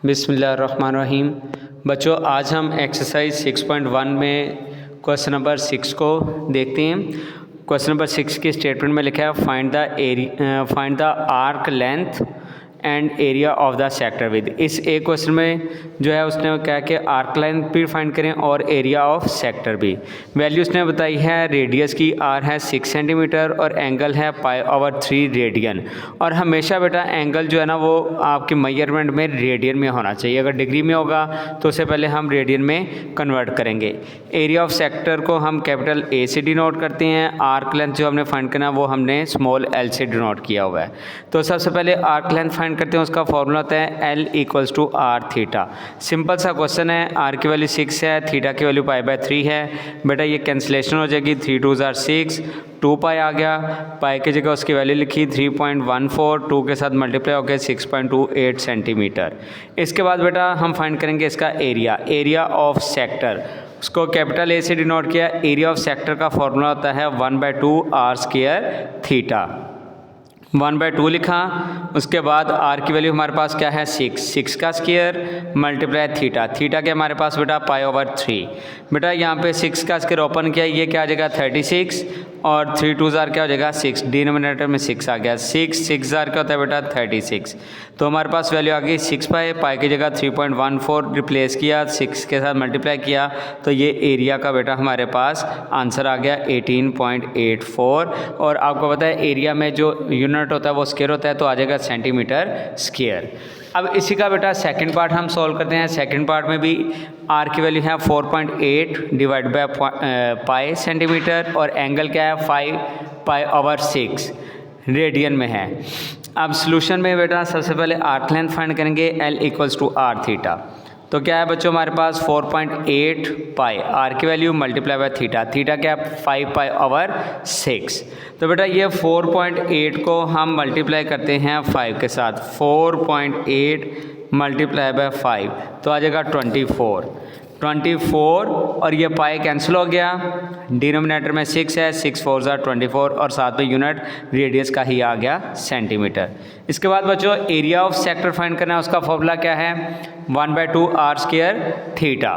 बिस्मिल्लाहिर्रहमानिर्रहीम। बच्चों, आज हम एक्सरसाइज 6.1 में क्वेश्चन नंबर 6 को देखते हैं। क्वेश्चन नंबर 6 की स्टेटमेंट में लिखा है find the arc length and area of the sector with. इस एक क्वेश्चन में जो है उसने कहा कि आर्क लेंथ भी फाइंड करें और एरिया ऑफ सेक्टर भी। वैल्यू उसने बताई है, रेडियस की आर है 6 सेंटीमीटर और एंगल है π/3 रेडियन। और हमेशा बेटा एंगल जो है ना वो आपके मेजरमेंट में रेडियन में होना चाहिए। अगर डिग्री में होगा तो उससे पहले हम रेडियन में कन्वर्ट करेंगे। एरिया ऑफ सेक्टर को हम कैपिटल ए से डिनोट करते हैं। आर्क लेंथ जो हमने फाइंड करना वो हमने स्मॉल एल से डिनोट किया हुआ है। तो सबसे पहले आर्क लेंथ फाइंड करते हैं। उसका फॉर्मूला होता है L = R थीटा। सिंपल सा क्वेश्चन है। आर की वैल्यू 6 है, थीटा की वैल्यू π/3 है। बेटा ये कैंसिलेशन हो जाएगी, 3 2 ज़ार 6, 2π आ गया। पाई की जगह उसकी वैल्यू लिखी 3.14, 2 के साथ मल्टीप्लाई हो गया 6.28 सेंटीमीटर। इसके बाद बेटा हम फाइंड करेंगे इसका एरिया ऑफ सेक्टर। उसको कैपिटल ए से डिनोट किया। एरिया ऑफ सेक्टर का फॉर्मूला होता है 1/2 r² थीटा। 1/2 लिखा। उसके बाद आर की वैल्यू हमारे पास क्या है 6 का स्क्वायर मल्टीप्लाई थीटा के हमारे पास बेटा π/3। बेटा यहाँ पे 6 का स्क्वायर ओपन किया, ये क्या आ जाएगा 36 और 3 2 ज़ार क्या हो जाएगा 6, डिनोमिनेटर में 6 आ गया। 6 ज़ार क्या होता है बेटा 36। तो हमारे पास वैल्यू आ गई 6π, पाई की जगह 3.14 रिप्लेस किया, 6 के साथ मल्टीप्लाई किया तो ये एरिया का बेटा हमारे पास आंसर आ गया 18.84। और आपको पता है एरिया में जो यूनिट होता है वो स्क्वायर होता है तो आ जाएगा सेंटीमीटर स्क्वायर। अब इसी का बेटा सेकंड पार्ट हम सॉल्व करते हैं। सेकंड पार्ट में भी आर की वैल्यू है 4.8 डिवाइड बाय पाई सेंटीमीटर और एंगल क्या है 5π/6 रेडियन में है। अब सॉल्यूशन में बेटा सबसे पहले आर्क लेंथ फाइंड करेंगे L = R थीटा। तो क्या है बच्चों हमारे पास 4.8 पाई, आर की वैल्यू मल्टीप्लाई बाय थीटा क्या है 5π/6। तो बेटा ये 4.8 को हम मल्टीप्लाई करते हैं 5 के साथ। 4.8 मल्टीप्लाई बाय 5 तो आ जाएगा 24 और ये पाई कैंसिल हो गया। डिनोमिनेटर में 6 है, 6 4 ज़ार 24 और साथ में यूनिट रेडियस का ही आ गया सेंटीमीटर। इसके बाद बच्चों एरिया ऑफ सेक्टर फाइंड करना है। उसका फॉर्मूला क्या है 1/2 r² थीटा।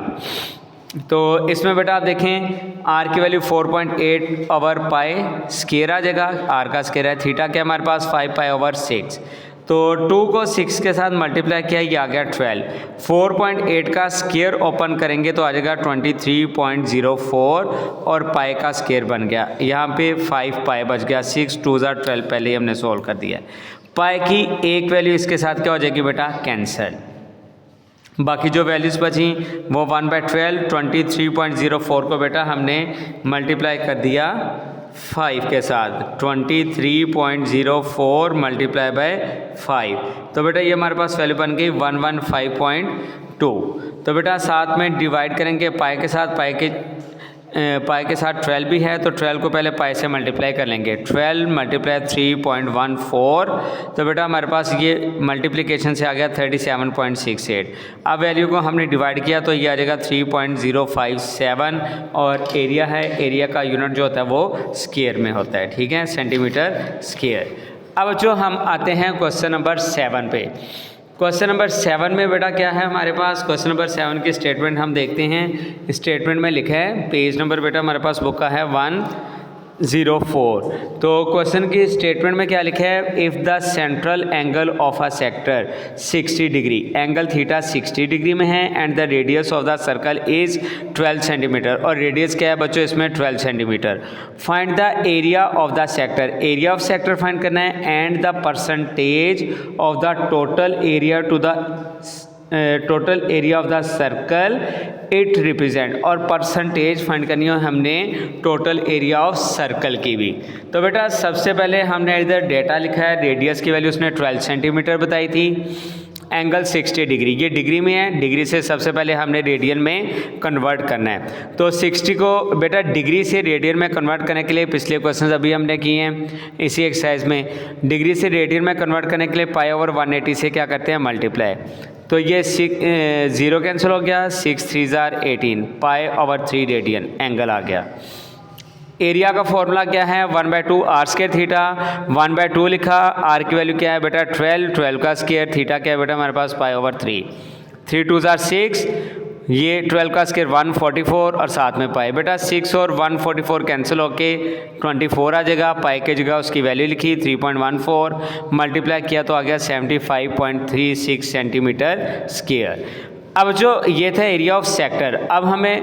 तो इसमें बेटा आप देखें आर की वैल्यू 4.8/पाई स्क्वायर आ जाएगा, आर का स्क्वायर है। थीटा क्या हमारे पास 5π/6। तो 2 को 6 के साथ मल्टीप्लाई किया, ये आ गया 12। 4.8 का स्क्वायर ओपन करेंगे तो आ जाएगा 23.04 और पाई का स्क्वायर बन गया। यहाँ पे 5 पाई बच गया। 6 2 ज़ार 12 पहले ही हमने सोल्व कर दिया। पाई की एक वैल्यू इसके साथ क्या हो जाएगी बेटा कैंसिल। बाकी जो वैल्यूज़ बची वो 1/12 23.04 को बेटा हमने मल्टीप्लाई कर दिया 5 के साथ। 23.04 मल्टीप्लाई बाय 5 तो बेटा ये हमारे पास वैल्यू बन गई 115.2। तो बेटा साथ में डिवाइड करेंगे पाई के साथ। पाई के साथ 12 भी है तो 12 को पहले पाई से मल्टीप्लाई कर लेंगे। 12 × 3.14 तो बेटा हमारे पास ये मल्टीप्लिकेशन से आ गया 37.68। अब वैल्यू को हमने डिवाइड किया तो ये आ जाएगा 3.057 और एरिया है, एरिया का यूनिट जो होता है वो स्क्वायर में होता है, ठीक है, सेंटीमीटर स्क्वायर। अब जो हम आते हैं क्वेश्चन नंबर 7 पे। क्वेश्चन नंबर 7 में बेटा क्या है हमारे पास, क्वेश्चन नंबर 7 की स्टेटमेंट हम देखते हैं। स्टेटमेंट में लिखा है, पेज नंबर बेटा हमारे पास बुक का है 104। तो क्वेश्चन की स्टेटमेंट में क्या लिखा है, if the central angle of a sector 60 degree, angle theta 60 degree में है and the radius of the circle is 12 centimetre. और रेडियस क्या है बच्चों इसमें 12 centimetre. Find the area of the sector, area of sector find करना है and the percentage of the total area to the total area of the circle it represent. और percentage find करनी है हमने टोटल एरिया ऑफ सर्कल की भी। तो बेटा सबसे पहले हमने इधर डेटा लिखा है। रेडियस की वैल्यू उसने 12 सेंटीमीटर बताई थी। एंगल 60 डिग्री, ये डिग्री में है, डिग्री से सबसे पहले हमने रेडियन में कन्वर्ट करना है। तो 60 को बेटा डिग्री से रेडियन में कन्वर्ट करने के लिए पिछले क्वेश्चन अभी हमने किए हैं इसी एक्सरसाइज में। डिग्री से रेडियन में कन्वर्ट करने के लिए π/180 से क्या करते हैं मल्टीप्लाई। तो ये 0 कैंसिल हो गया, 6 3 ज़ार 18, π/3 रेडियन एंगल आ गया। एरिया का फॉर्मूला क्या है 1/2 r² थीटा। 1/2 लिखा, आर की वैल्यू क्या है बेटा 12 का स्क्वायर, थीटा क्या है बेटा हमारे पास π/3। 3 2 ज़ार 6, ये 12 का स्क्वायर 144 और साथ में पाई। बेटा 6 और 144 कैंसिल होके 24 आ जाएगा। पाई की जगह उसकी वैल्यू लिखी 3.14, मल्टीप्लाई किया तो आ गया 75.36 सेंटीमीटर स्क्वायर। अब जो ये था एरिया ऑफ सेक्टर, अब हमें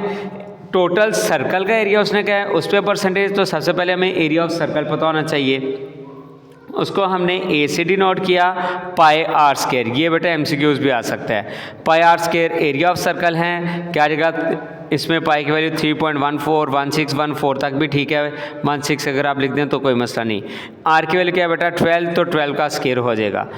टोटल सर्कल का एरिया उसने क्या है उस पर परसेंटेज, तो सबसे पहले हमें एरिया ऑफ सर्कल पता होना चाहिए। उसको हमने ए से डिनोट किया पाई आर स्क्वायर। ये बेटा एमसीक्यूज भी आ सकता है। Pi r square area of circle है, क्या जगह इसमें पाई की वैल्यू 3.14 1614 तक भी ठीक है, 16 अगर आप लिख दें तो कोई मसला नहीं। आर की वैल्यू क्या है बेटा 12, तो 12 का स्क्वायर हो जाएगा।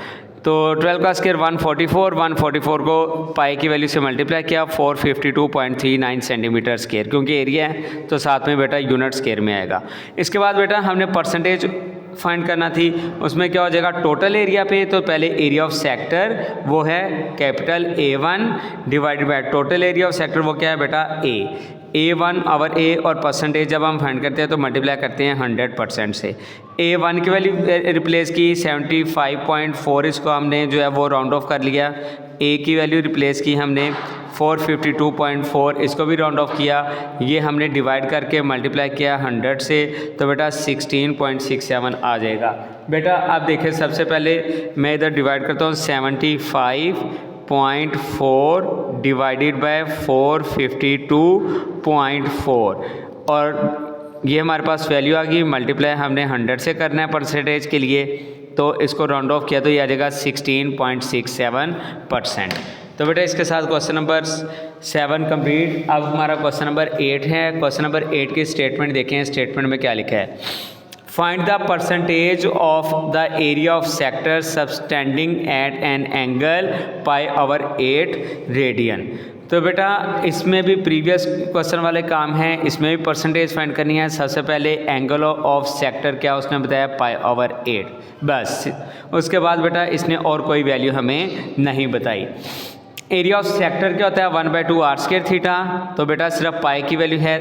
तो 12 का स्क्वायर 144 को पाई की वैल्यू से मल्टीप्लाई किया 452.39 सेंटीमीटर स्क्वायर, क्योंकि एरिया है तो साथ में बेटा यूनिट स्क्वायर में आएगा। इसके बाद बेटा हमने परसेंटेज फाइंड करना थी, उसमें क्या हो जाएगा टोटल एरिया पे, तो पहले एरिया ऑफ सेक्टर वो है capital A1 divided by total area of sector वो क्या है बेटा A1 और A और परसेंटेज जब हम फाइंड करते हैं तो मल्टीप्लाई करते हैं 100% से। A1 की वैल्यू रिप्लेस की 75.4, इसको हमने जो है वो राउंड ऑफ कर लिया। A की वैल्यू रिप्लेस की हमने 452.4, इसको भी राउंड ऑफ किया। ये हमने डिवाइड करके मल्टीप्लाई किया 100 से, तो बेटा 16.67 आ जाएगा। बेटा आप देखें सबसे पहले मैं इधर डिवाइड करता हूँ 75.4 डिवाइडेड बाय 452.4 और ये हमारे पास वैल्यू आ गई। मल्टीप्लाई हमने 100 से करना है परसेंटेज के लिए, तो इसको राउंड ऑफ किया तो ये आ जाएगा 16.67%। तो बेटा इसके साथ क्वेश्चन नंबर 7 कंप्लीट। अब हमारा क्वेश्चन नंबर 8 है। क्वेश्चन नंबर 8 की स्टेटमेंट देखें। स्टेटमेंट में क्या लिखा है, find the percentage of the area of sector subtending at an angle π/8 radian. तो बेटा इसमें भी प्रीवियस क्वेश्चन वाले काम हैं, इसमें भी परसेंटेज फाइंड करनी है। सबसे पहले एंगल ऑफ सेक्टर क्या उसने बताया π/8, बस। उसके बाद बेटा इसने और कोई वैल्यू हमें नहीं बताई। एरिया ऑफ सेक्टर क्या होता है 1/2 आर स्क्वायर थीटा, तो बेटा सिर्फ पाई की वैल्यू है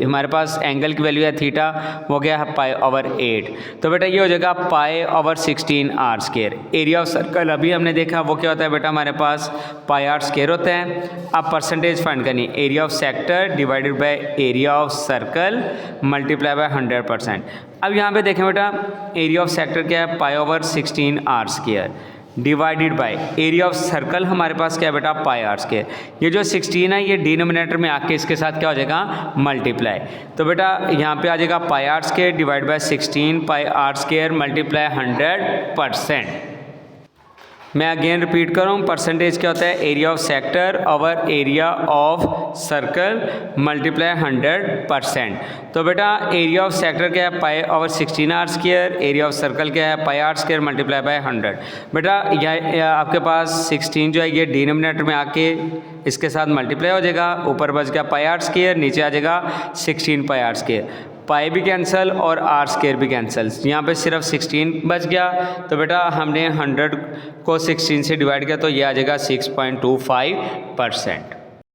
हमारे पास एंगल की वैल्यू है थीटा, वो गया है π/8, तो बेटा ये हो जाएगा π/16 r square. Area of circle अभी हमने देखा वो क्या होता है बेटा हमारे पास पाई आर स्क्वायर होता है। अब परसेंटेज फाइंड करनी, area of sector divided by area of circle multiply by 100%। अब यहाँ पे देखें बेटा एरिया ऑफ सेक्टर क्या है π/16 r square divided by area of circle हमारे पास क्या है बेटा पाई आर स्क्वायर। ये जो 16 है ये डिनोमिनेटर में आके इसके साथ क्या हो जाएगा मल्टीप्लाई, तो बेटा यहाँ पे आ जाएगा pi r square divide by 16 pi r square multiply 100%। मैं अगेन रिपीट कर रहा हूँ, परसेंटेज क्या होता है area of sector over area of circle multiply 100%। तो बेटा एरिया ऑफ सेक्टर क्या है π/16 r square, area of circle क्या है pi r square multiply by 100। बेटा यह आपके पास 16 जो है ये डिनोमिनेटर में आके इसके साथ मल्टीप्लाई हो जाएगा, ऊपर बच गया पाई आर स्क्वायर, नीचे आ जाएगा 16 पाई आर स्क्वायर। पाई भी कैंसिल और आर स्क्वायर भी कैंसिल, यहाँ पे सिर्फ 16 बच गया। तो बेटा हमने 100 को 16 से डिवाइड किया तो ये आ जाएगा 6.25%।